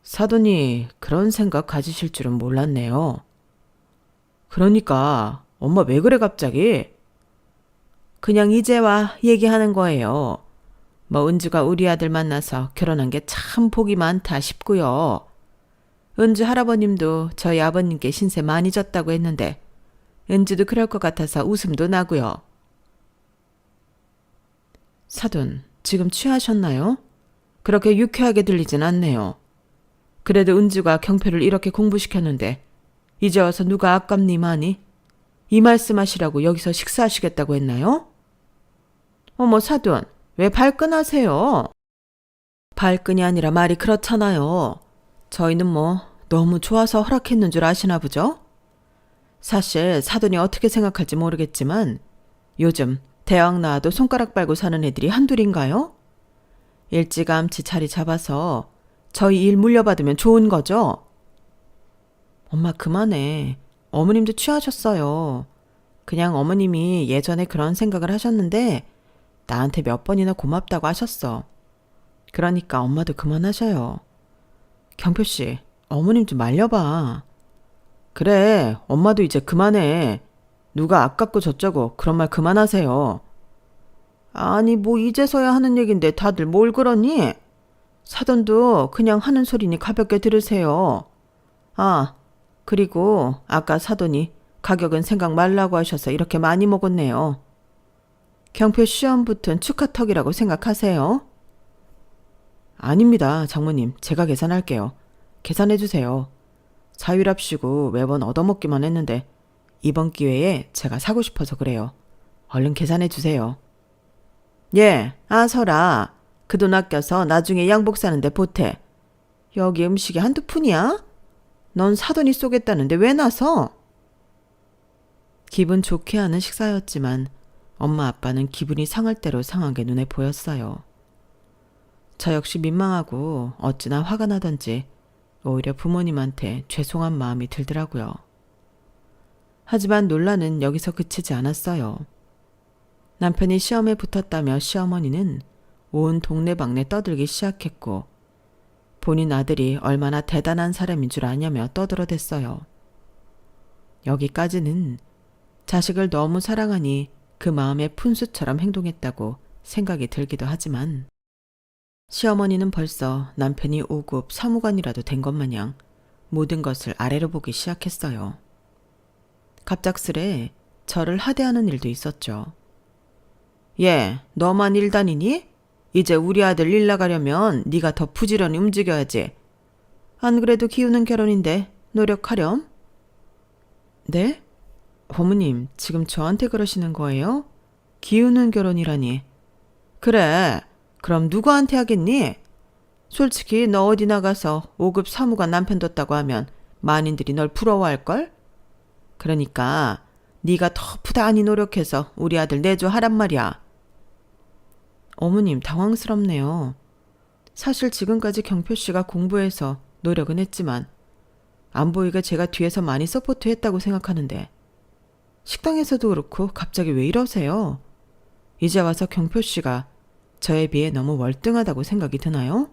사돈이 그런 생각 가지실 줄은 몰랐네요. 그러니까 엄마 왜 그래 갑자기? 그냥 이제와 얘기하는 거예요. 뭐 은주가 우리 아들 만나서 결혼한 게 참 복이 많다 싶고요. 은주 할아버님도 저희 아버님께 신세 많이 졌다고 했는데 은주도 그럴 것 같아서 웃음도 나고요. 사돈, 지금 취하셨나요? 그렇게 유쾌하게 들리진 않네요. 그래도 은주가 경표를 이렇게 공부시켰는데 이제 와서 누가 아깝니마니? 이 말씀하시라고 여기서 식사하시겠다고 했나요? 어머 사돈, 왜 발끈하세요? 발끈이 아니라 말이 그렇잖아요. 저희는 뭐 너무 좋아서 허락했는 줄 아시나 보죠? 사실 사돈이 어떻게 생각할지 모르겠지만 요즘 대학 나와도 손가락 빨고 사는 애들이 한둘인가요? 일찌감치 자리 잡아서 저희 일 물려받으면 좋은 거죠? 엄마 그만해. 어머님도 취하셨어요. 그냥 어머님이 예전에 그런 생각을 하셨는데 나한테 몇 번이나 고맙다고 하셨어. 그러니까 엄마도 그만하셔요. 경표씨, 어머님 좀 말려봐. 그래, 엄마도 이제 그만해. 누가 아깝고 저쩌고 그런 말 그만하세요. 아니 뭐 이제서야 하는 얘긴데 다들 뭘 그러니? 사돈도 그냥 하는 소리니 가볍게 들으세요. 아, 그리고 아까 사돈이 가격은 생각 말라고 하셔서 이렇게 많이 먹었네요. 경표 시험 붙은 축하턱이라고 생각하세요? 아닙니다, 장모님. 제가 계산할게요. 계산해 주세요. 자율합시고 매번 얻어먹기만 했는데 이번 기회에 제가 사고 싶어서 그래요. 얼른 계산해 주세요. 예, 설아. 그 돈 아껴서 나중에 양복 사는데 보태. 여기 음식이 한두 푼이야? 넌 사돈이 쏘겠다는데 왜 나서? 기분 좋게 하는 식사였지만 엄마 아빠는 기분이 상할 대로 상한 게 눈에 보였어요. 저 역시 민망하고 어찌나 화가 나던지 오히려 부모님한테 죄송한 마음이 들더라고요. 하지만 논란은 여기서 그치지 않았어요. 남편이 시험에 붙었다며 시어머니는 온 동네방네 떠들기 시작했고 본인 아들이 얼마나 대단한 사람인 줄 아냐며 떠들어댔어요. 여기까지는 자식을 너무 사랑하니 그 마음의 푼수처럼 행동했다고 생각이 들기도 하지만 시어머니는 벌써 남편이 5급 사무관이라도 된 것 마냥 모든 것을 아래로 보기 시작했어요. 갑작스레 저를 하대하는 일도 있었죠. 예, 너만 일 다니니? 이제 우리 아들 일 나가려면 네가 더 부지런히 움직여야지. 안 그래도 기우는 결혼인데 노력하렴? 네? 어머님, 지금 저한테 그러시는 거예요? 기우는 결혼이라니. 그래, 그럼 누구한테 하겠니? 솔직히 너 어디 나가서 5급 사무관 남편 뒀다고 하면 만인들이 널 부러워할걸? 그러니까 네가 더 부단히 노력해서 우리 아들 내조 하란 말이야. 어머님, 당황스럽네요. 사실 지금까지 경표 씨가 공부해서 노력은 했지만 안 보이게 제가 뒤에서 많이 서포트했다고 생각하는데 식당에서도 그렇고 갑자기 왜 이러세요? 이제 와서 경표 씨가 저에 비해 너무 월등하다고 생각이 드나요?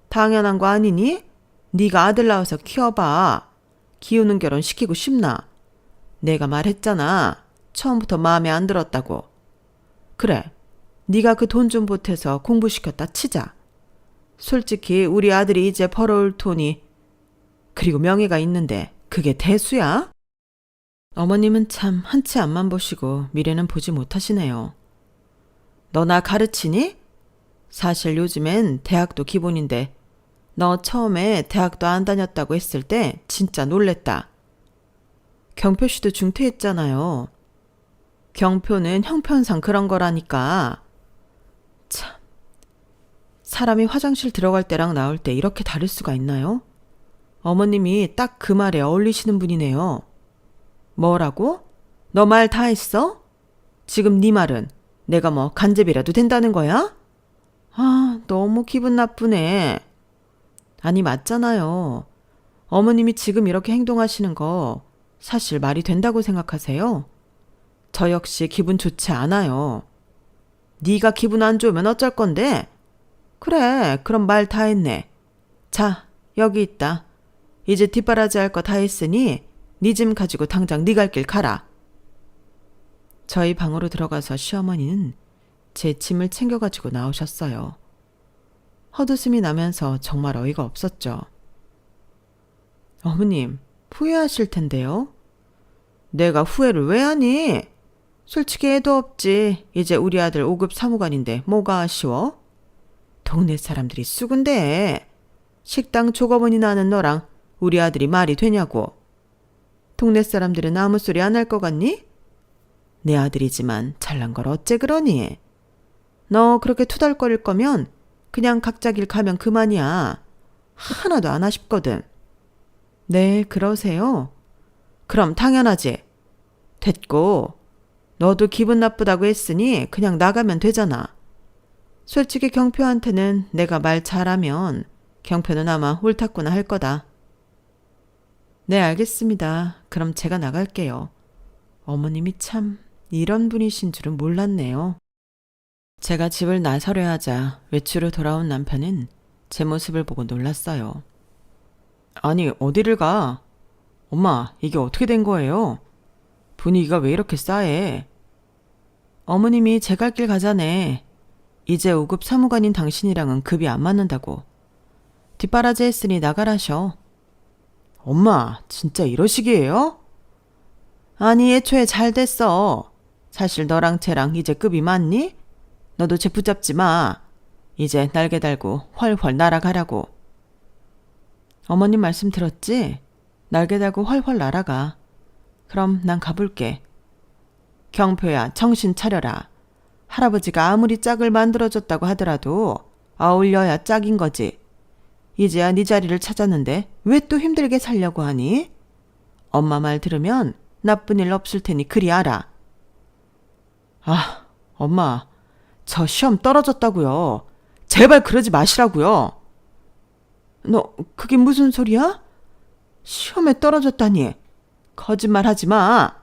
당연한 거 아니니? 네가 아들 낳아서 키워봐. 기우는 결혼 시키고 싶나? 내가 말했잖아. 처음부터 마음에 안 들었다고. 그래, 네가 그 돈 좀 보태서 공부시켰다 치자. 솔직히 우리 아들이 이제 벌어올 돈이 그리고 명예가 있는데 그게 대수야? 어머님은 참 한치 앞만 보시고 미래는 보지 못하시네요. 너 나 가르치니? 사실 요즘엔 대학도 기본인데 너 처음에 대학도 안 다녔다고 했을 때 진짜 놀랬다. 경표 씨도 중퇴했잖아요. 경표는 형편상 그런 거라니까. 참, 사람이 화장실 들어갈 때랑 나올 때 이렇게 다를 수가 있나요? 어머님이 딱 그 말에 어울리시는 분이네요. 뭐라고? 너 말 다 했어? 지금 네 말은 내가 뭐 간제비라도 된다는 거야? 너무 기분 나쁘네. 아니, 맞잖아요. 어머님이 지금 이렇게 행동하시는 거 사실 말이 된다고 생각하세요? 저 역시 기분 좋지 않아요. 네가 기분 안 좋으면 어쩔 건데? 그래, 그럼 말 다 했네. 자, 여기 있다. 이제 뒷바라지 할 거 다 했으니 네 짐 가지고 당장 네 갈 길 가라. 저희 방으로 들어가서 시어머니는 제 짐을 챙겨가지고 나오셨어요. 헛웃음이 나면서 정말 어이가 없었죠. 어머님, 후회하실 텐데요. 내가 후회를 왜 하니? 솔직히 애도 없지. 이제 우리 아들 5급 사무관인데 뭐가 아쉬워? 동네 사람들이 쑥은데 식당 조거분이 나는 너랑 우리 아들이 말이 되냐고. 동네 사람들은 아무 소리 안 할 것 같니? 내 아들이지만 잘난 걸 어째 그러니? 너 그렇게 투덜거릴 거면 그냥 각자 길 가면 그만이야. 하나도 안 아쉽거든. 네, 그러세요? 그럼 당연하지. 됐고, 너도 기분 나쁘다고 했으니 그냥 나가면 되잖아. 솔직히 경표한테는 내가 말 잘하면 경표는 아마 옳다구나 할 거다. 네, 알겠습니다. 그럼 제가 나갈게요. 어머님이 참 이런 분이신 줄은 몰랐네요. 제가 집을 나서려 하자 외출을 돌아온 남편은 제 모습을 보고 놀랐어요. 아니, 어디를 가? 엄마, 이게 어떻게 된 거예요? 분위기가 왜 이렇게 싸해? 어머님이 제 갈 길 가자네. 이제 5급 사무관인 당신이랑은 급이 안 맞는다고. 뒷바라지 했으니 나가라셔. 엄마, 진짜 이러시기에요? 아니, 애초에 잘 됐어. 사실 너랑 쟤랑 이제 급이 맞니? 너도 쟤 붙잡지 마. 이제 날개 달고 훨훨 날아가라고. 어머님 말씀 들었지? 날개 달고 훨훨 날아가. 그럼 난 가볼게. 경표야, 정신 차려라. 할아버지가 아무리 짝을 만들어줬다고 하더라도 어울려야 짝인 거지. 이제야 네 자리를 찾았는데 왜 또 힘들게 살려고 하니? 엄마 말 들으면 나쁜 일 없을 테니 그리 알아. 아, 엄마, 저 시험 떨어졌다고요. 제발 그러지 마시라고요. 너 그게 무슨 소리야? 시험에 떨어졌다니. 거짓말하지 마.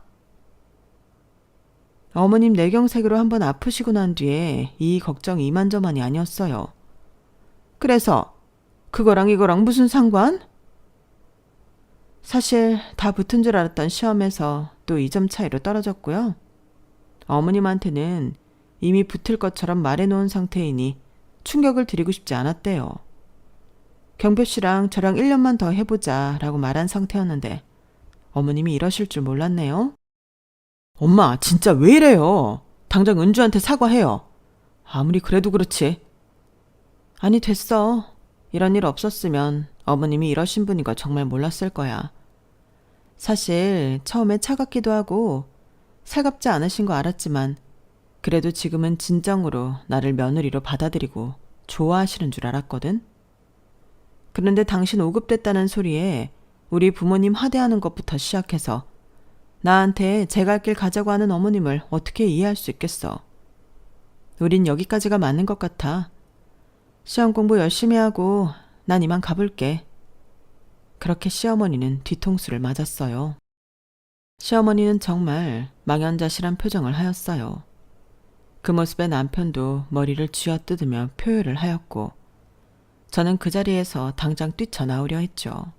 어머님 뇌경색으로 한번 아프시고 난 뒤에 이 걱정이 이만저만이 아니었어요. 그래서 그거랑 이거랑 무슨 상관? 사실 다 붙은 줄 알았던 시험에서 또 2점 차이로 떨어졌고요. 어머님한테는 이미 붙을 것처럼 말해놓은 상태이니 충격을 드리고 싶지 않았대요. 경표 씨랑 저랑 1년만 더 해보자 라고 말한 상태였는데 어머님이 이러실 줄 몰랐네요. 엄마, 진짜 왜 이래요? 당장 은주한테 사과해요. 아무리 그래도 그렇지. 아니, 됐어. 이런 일 없었으면 어머님이 이러신 분인 거 정말 몰랐을 거야. 사실 처음에 차갑기도 하고 살갑지 않으신 거 알았지만 그래도 지금은 진정으로 나를 며느리로 받아들이고 좋아하시는 줄 알았거든. 그런데 당신 5급 됐다는 소리에 우리 부모님 하대하는 것부터 시작해서 나한테 제 갈 길 가자고 하는 어머님을 어떻게 이해할 수 있겠어. 우린 여기까지가 맞는 것 같아. 시험 공부 열심히 하고 난 이만 가볼게. 그렇게 시어머니는 뒤통수를 맞았어요. 시어머니는 정말 망연자실한 표정을 하였어요. 그 모습에 남편도 머리를 쥐어뜯으며 표효를 하였고 저는 그 자리에서 당장 뛰쳐나오려 했죠.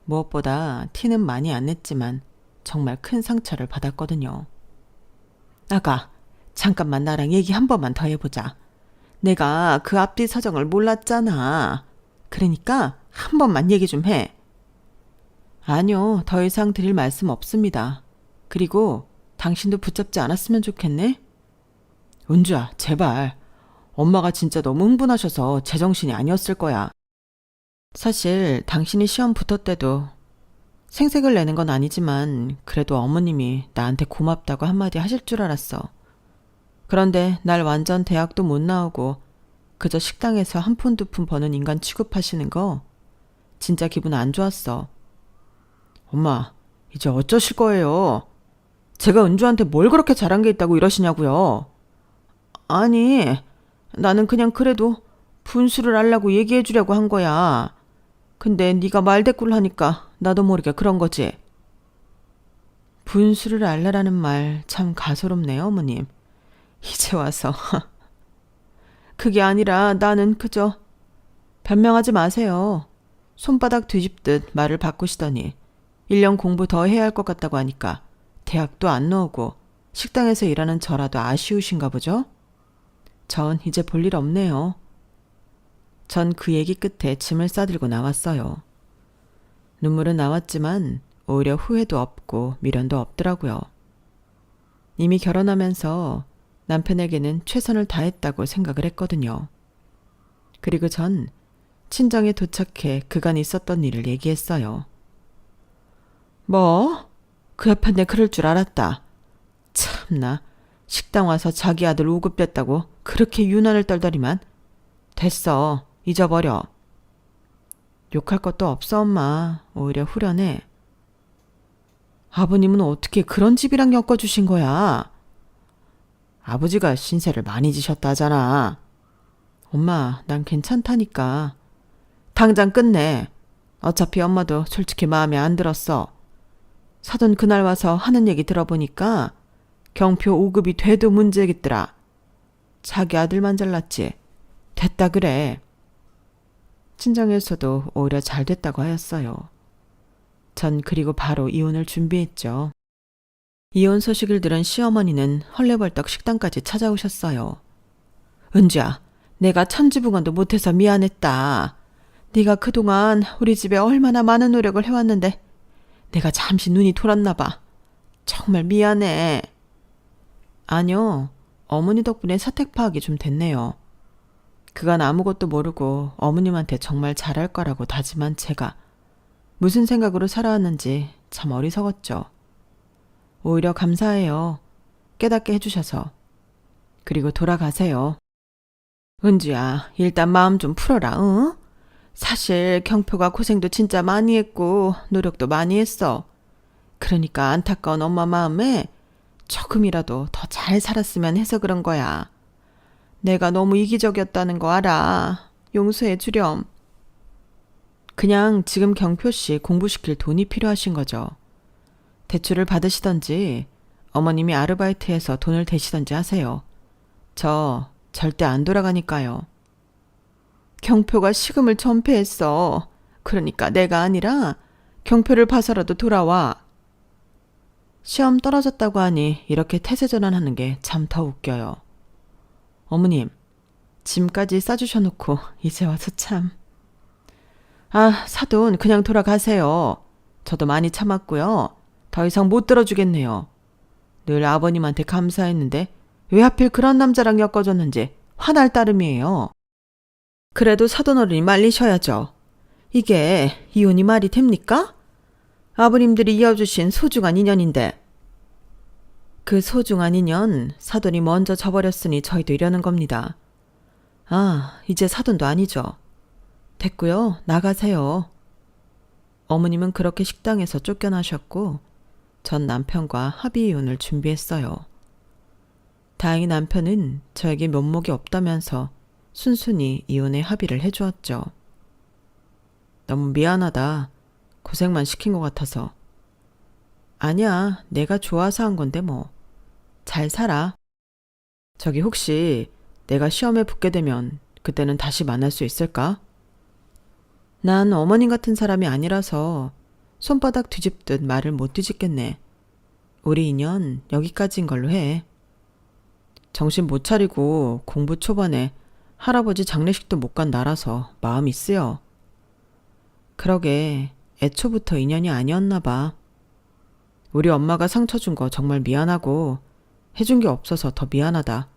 무엇보다 티는 많이 안 냈지만 정말 큰 상처를 받았거든요. 아가, 잠깐만 나랑 얘기 한 번만 더 해보자. 내가 그 앞뒤 사정을 몰랐잖아. 그러니까 한 번만 얘기 좀 해. 아니요, 더 이상 드릴 말씀 없습니다. 그리고 당신도 붙잡지 않았으면 좋겠네. 은주야, 제발. 엄마가 진짜 너무 흥분하셔서 제정신이 아니었을 거야. 사실 당신이 시험 붙을 때도 생색을 내는 건 아니지만 그래도 어머님이 나한테 고맙다고 한마디 하실 줄 알았어. 그런데 날 완전 대학도 못 나오고 그저 식당에서 한 푼 두 푼 버는 인간 취급하시는 거 진짜 기분 안 좋았어. 엄마, 이제 어쩌실 거예요? 제가 은주한테 뭘 그렇게 잘한 게 있다고 이러시냐고요? 아니, 나는 그냥 그래도 분수를 알라고 얘기해 주려고 한 거야. 근데 네가 말대꾸를 하니까 나도 모르게 그런 거지. 분수를 알라라는 말 참 가소롭네요, 어머님. 이제 와서. 그게 아니라 나는 그저. 변명하지 마세요. 손바닥 뒤집듯 말을 바꾸시더니 1년 공부 더 해야 할 것 같다고 하니까 대학도 안 나오고 식당에서 일하는 저라도 아쉬우신가 보죠? 전 이제 볼 일 없네요. 전 그 얘기 끝에 짐을 싸들고 나왔어요. 눈물은 나왔지만 오히려 후회도 없고 미련도 없더라고요. 이미 결혼하면서 남편에게는 최선을 다했다고 생각을 했거든요. 그리고 전 친정에 도착해 그간 있었던 일을 얘기했어요. 뭐? 그 옆에 그럴 줄 알았다. 참나, 식당 와서 자기 아들 5급 됐다고 그렇게 유난을 떨더니만. 됐어, 잊어버려. 욕할 것도 없어, 엄마. 오히려 후련해. 아버님은 어떻게 그런 집이랑 엮어주신 거야? 아버지가 신세를 많이 지셨다잖아. 엄마, 난 괜찮다니까. 당장 끝내. 어차피 엄마도 솔직히 마음에 안 들었어. 사돈 그날 와서 하는 얘기 들어보니까 경표 5급이 돼도 문제겠더라. 자기 아들만 잘났지. 됐다 그래. 친정에서도 오히려 잘 됐다고 하였어요. 전 그리고 바로 이혼을 준비했죠. 이혼 소식을 들은 시어머니는 헐레벌떡 식당까지 찾아오셨어요. 은주야, 내가 천지붕언도 못해서 미안했다. 네가 그동안 우리 집에 얼마나 많은 노력을 해왔는데 내가 잠시 눈이 돌았나 봐. 정말 미안해. 아니요. 어머니 덕분에 사택 파악이 좀 됐네요. 그간 아무것도 모르고 어머님한테 정말 잘할 거라고 다짐한 제가 무슨 생각으로 살아왔는지 참 어리석었죠. 오히려 감사해요. 깨닫게 해주셔서. 그리고 돌아가세요. 은주야, 일단 마음 좀 풀어라, 응? 사실 경표가 고생도 진짜 많이 했고 노력도 많이 했어. 그러니까 안타까운 엄마 마음에 조금이라도 더 잘 살았으면 해서 그런 거야. 내가 너무 이기적이었다는 거 알아. 용서해 주렴. 그냥 지금 경표 씨 공부시킬 돈이 필요하신 거죠. 대출을 받으시던지 어머님이 아르바이트해서 돈을 대시던지 하세요. 저 절대 안 돌아가니까요. 경표가 식음을 전폐했어. 그러니까 내가 아니라 경표를 봐서라도 돌아와. 시험 떨어졌다고 하니 이렇게 태세전환하는 게 참 더 웃겨요. 어머님, 짐까지 싸주셔놓고 이제 와서 참. 아, 사돈 그냥 돌아가세요. 저도 많이 참았고요. 더 이상 못 들어주겠네요. 늘 아버님한테 감사했는데 왜 하필 그런 남자랑 엮어줬는지 화날 따름이에요. 그래도 사돈 어른이 말리셔야죠. 이게 이혼이 말이 됩니까? 아버님들이 이어주신 소중한 인연인데. 그 소중한 인연 사돈이 먼저 저버렸으니 저희도 이러는 겁니다. 아, 이제 사돈도 아니죠. 됐고요. 나가세요. 어머님은 그렇게 식당에서 쫓겨나셨고 전 남편과 합의 이혼을 준비했어요. 다행히 남편은 저에게 면목이 없다면서 순순히 이혼에 합의를 해주었죠. 너무 미안하다. 고생만 시킨 것 같아서. 아니야, 내가 좋아서 한 건데 뭐. 잘 살아. 저기 혹시 내가 시험에 붙게 되면 그때는 다시 만날 수 있을까? 난 어머님 같은 사람이 아니라서 손바닥 뒤집듯 말을 못 뒤집겠네. 우리 인연 여기까지인 걸로 해. 정신 못 차리고 공부 초반에 할아버지 장례식도 못 간 나라서 마음이 쓰여. 그러게 애초부터 인연이 아니었나 봐. 우리 엄마가 상처 준 거 정말 미안하고 해준 게 없어서 더 미안하다.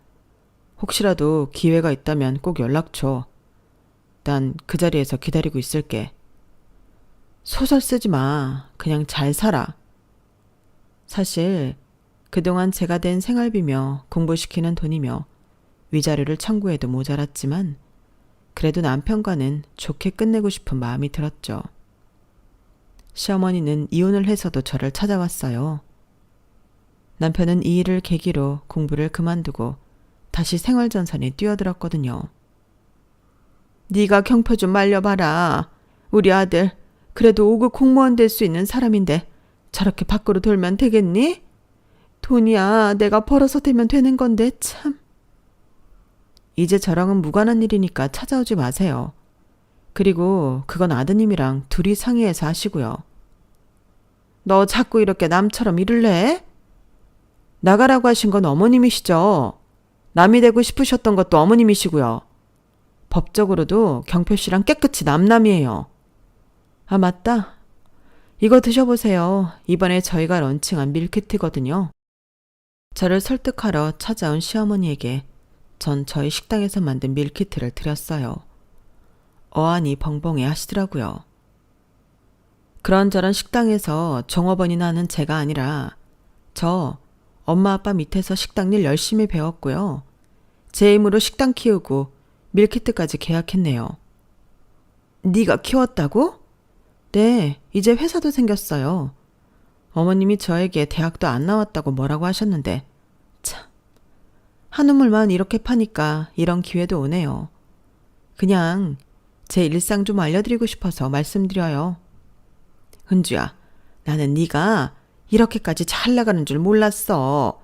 혹시라도 기회가 있다면 꼭 연락 줘. 난 그 자리에서 기다리고 있을게. 소설 쓰지 마. 그냥 잘 살아. 사실 그동안 제가 댄 생활비며 공부시키는 돈이며 위자료를 청구해도 모자랐지만 그래도 남편과는 좋게 끝내고 싶은 마음이 들었죠. 시어머니는 이혼을 해서도 저를 찾아왔어요. 남편은 이 일을 계기로 공부를 그만두고 다시 생활전선에 뛰어들었거든요. 네가 경표 좀 말려봐라. 우리 아들 그래도 5급 공무원 될 수 있는 사람인데 저렇게 밖으로 돌면 되겠니? 돈이야 내가 벌어서 되면 되는 건데 참. 이제 저랑은 무관한 일이니까 찾아오지 마세요. 그리고 그건 아드님이랑 둘이 상의해서 하시고요. 너 자꾸 이렇게 남처럼 일을 해? 나가라고 하신 건 어머님이시죠. 남이 되고 싶으셨던 것도 어머님이시고요. 법적으로도 경표 씨랑 깨끗이 남남이에요. 아, 맞다. 이거 드셔보세요. 이번에 저희가 런칭한 밀키트거든요. 저를 설득하러 찾아온 시어머니에게 전 저희 식당에서 만든 밀키트를 드렸어요. 어안이 벙벙해 하시더라고요. 그런저런 식당에서 종업원이나 하는 제가 아니라 저 엄마 아빠 밑에서 식당 일 열심히 배웠고요. 제 힘으로 식당 키우고 밀키트까지 계약했네요. 네가 키웠다고? 네, 이제 회사도 생겼어요. 어머님이 저에게 대학도 안 나왔다고 뭐라고 하셨는데 참, 한우물만 이렇게 파니까 이런 기회도 오네요. 그냥 제 일상 좀 알려드리고 싶어서 말씀드려요. 은주야, 나는 네가 이렇게까지 잘 나가는 줄 몰랐어.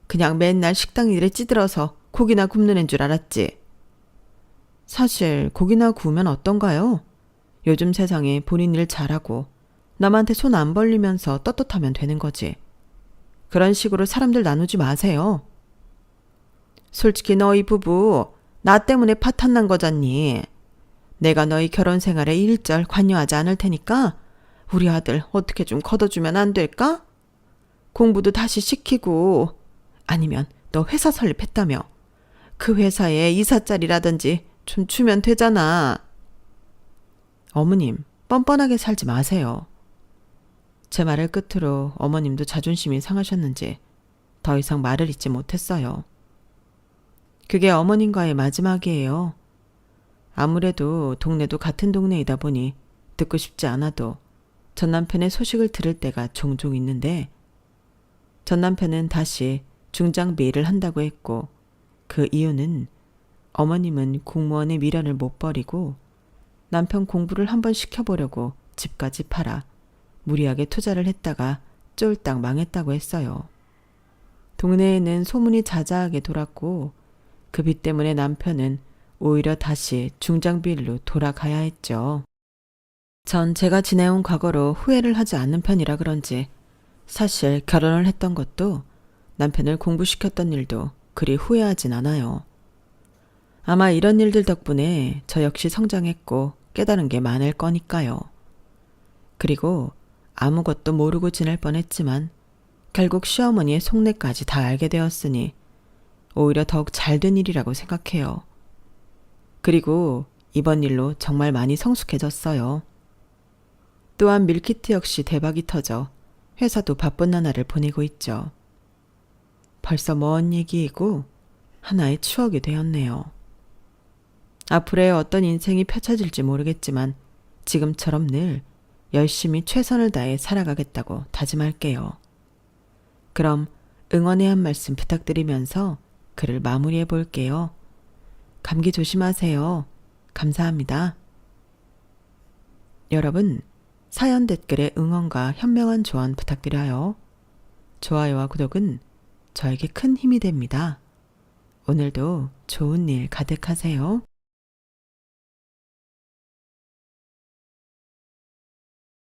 그냥 맨날 식당 일에 찌들어서 고기나 굽는 애인 줄 알았지. 사실 고기나 구우면 어떤가요? 요즘 세상에 본인 일 잘하고 남한테 손 안 벌리면서 떳떳하면 되는 거지. 그런 식으로 사람들 나누지 마세요. 솔직히 너희 부부 나 때문에 파탄 난 거잖니. 내가 너희 결혼 생활에 일절 관여하지 않을 테니까 우리 아들 어떻게 좀 걷어주면 안 될까? 공부도 다시 시키고 아니면 너 회사 설립했다며. 그 회사에 이사 자리라든지 좀 주면 되잖아. 어머님, 뻔뻔하게 살지 마세요. 제 말을 끝으로 어머님도 자존심이 상하셨는지 더 이상 말을 잇지 못했어요. 그게 어머님과의 마지막이에요. 아무래도 동네도 같은 동네이다 보니 듣고 싶지 않아도 전 남편의 소식을 들을 때가 종종 있는데 전 남편은 다시 중장비 일을 한다고 했고 그 이유는 어머님은 공무원의 미련을 못 버리고 남편 공부를 한번 시켜보려고 집까지 팔아 무리하게 투자를 했다가 쫄딱 망했다고 했어요. 동네에는 소문이 자자하게 돌았고 그 빚 때문에 남편은 오히려 다시 중장비 일로 돌아가야 했죠. 전 제가 지내온 과거로 후회를 하지 않는 편이라 그런지 사실 결혼을 했던 것도 남편을 공부시켰던 일도 그리 후회하진 않아요. 아마 이런 일들 덕분에 저 역시 성장했고 깨달은 게 많을 거니까요. 그리고 아무것도 모르고 지낼 뻔했지만 결국 시어머니의 속내까지 다 알게 되었으니 오히려 더욱 잘된 일이라고 생각해요. 그리고 이번 일로 정말 많이 성숙해졌어요. 또한 밀키트 역시 대박이 터져 회사도 바쁜 나날을 보내고 있죠. 벌써 먼 얘기이고 하나의 추억이 되었네요. 앞으로의 어떤 인생이 펼쳐질지 모르겠지만 지금처럼 늘 열심히 최선을 다해 살아가겠다고 다짐할게요. 그럼 응원의 한 말씀 부탁드리면서 글을 마무리해 볼게요. 감기 조심하세요. 감사합니다. 여러분, 사연 댓글에 응원과 현명한 조언 부탁드려요. 좋아요와 구독은 저에게 큰 힘이 됩니다. 오늘도 좋은 일 가득하세요.